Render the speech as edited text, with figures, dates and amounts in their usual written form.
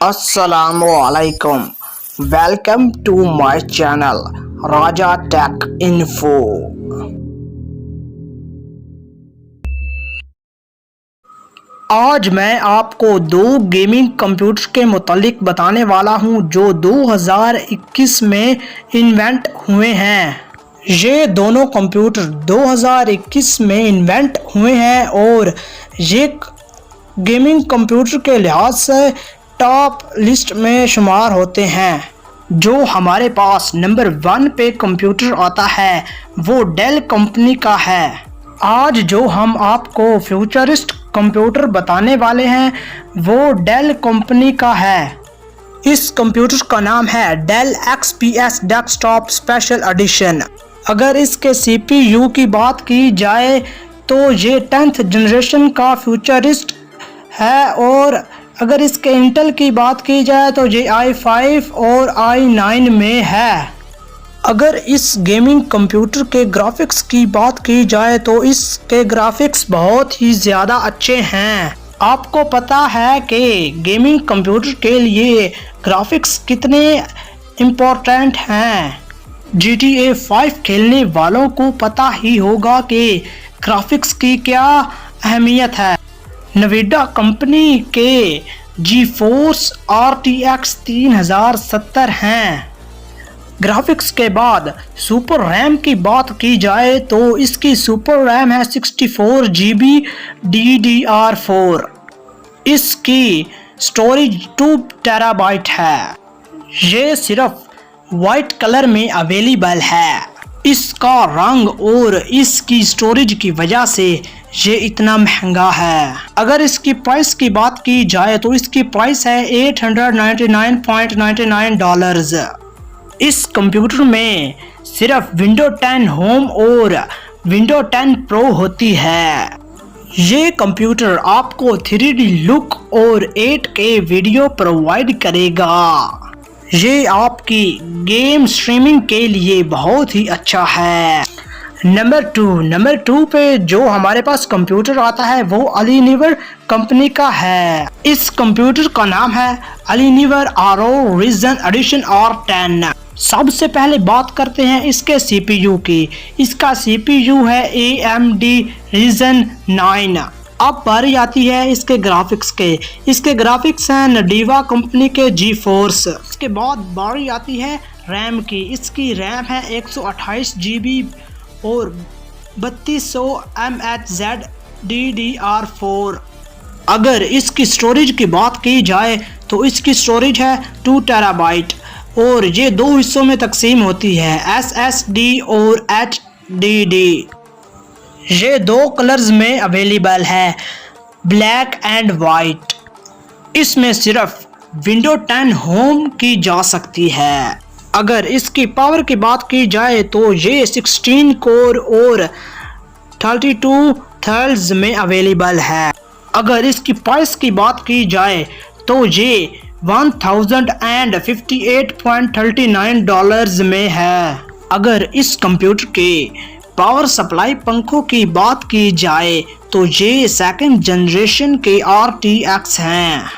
अस्सलामुअलैकुम। Welcome to my channel Raja tech info. आज मैं आपको दो गेमिंग कंप्यूटर के मुतालिक बताने वाला हूं जो 2021 में इन्वेंट हुए हैं। ये दोनों कंप्यूटर 2021 में इन्वेंट हुए हैं और ये गेमिंग कंप्यूटर के लिहाज से टॉप लिस्ट में शुमार होते हैं। जो हमारे पास नंबर 1 पे कंप्यूटर आता है वो डेल कंपनी का है। आज जो हम आपको फ्यूचरिस्ट कंप्यूटर बताने वाले हैं वो डेल कंपनी का है। इस कंप्यूटर का नाम है Dell XPS desktop special edition. अगर इसके CPU की बात की जाए तो ये 10th जनरेशन का फ्यूचरिस्ट है और अगर इसके इंटेल की बात की जाए तो ये i5 और i9 में है। अगर इस गेमिंग कंप्यूटर के ग्राफिक्स की बात की जाए तो इसके ग्राफिक्स बहुत ही ज़्यादा अच्छे हैं। आपको पता है कि गेमिंग कंप्यूटर के लिए ग्राफिक्स कितने इम्पोर्टेंट हैं। GTA 5 खेलने वालों को पता ही होगा कि ग्राफिक्स की क्या अहमियत है। नवीडा कंपनी के GeForce RTX 3070 हैं। ग्राफिक्स के बाद सुपर रैम की बात की जाए तो इसकी सुपर रैम है 64 GB DDR4। इसकी स्टोरेज 2 TB है। ये सिर्फ वाइट कलर में अवेलेबल है। इसका रंग और इसकी स्टोरेज की वजह से ये इतना महंगा है। अगर इसकी प्राइस की बात की जाए तो इसकी प्राइस है $899.99। इस कंप्यूटर में सिर्फ विंडो 10 होम और विंडो 10 प्रो होती है। ये कंप्यूटर आपको 3D लुक और 8K वीडियो प्रोवाइड करेगा। ये आपकी गेम स्ट्रीमिंग के लिए बहुत ही अच्छा है। नंबर 2 पे जो हमारे पास कंप्यूटर आता है वो Alienware कंपनी का है। इस कंप्यूटर का नाम है Alienware RO Ryzen Edition R10। सबसे पहले बात करते हैं इसके CPU की। इसका CPU है AMD Ryzen 9। अब बारी आती है इसके ग्राफिक्स के। इसके ग्राफिक्स हैं नडीवा कंपनी के GeForce। इसके बाद बारी आती है रैम की। इसकी रैम है 128 GB और 3200 mHz DDR4। अगर इसकी स्टोरेज की बात की जाए तो इसकी स्टोरेज है 2 TB और ये दो हिस्सों में तकसीम होती है, SSD और HDD। ये दो कलर्स में अवेलेबल है, ब्लैक एंड वाइट। इसमें सिर्फ विंडो 10 होम की जा सकती है। अगर इसकी पावर की बात की जाए तो ये 16 कोर और 32 थर्ड्स में अवेलेबल है। अगर इसकी प्राइस की बात की जाए तो ये $1058.39 में है। अगर इस कंप्यूटर के पावर सप्लाई पंखों की बात की जाए तो ये 2nd जनरेशन के RTX हैं।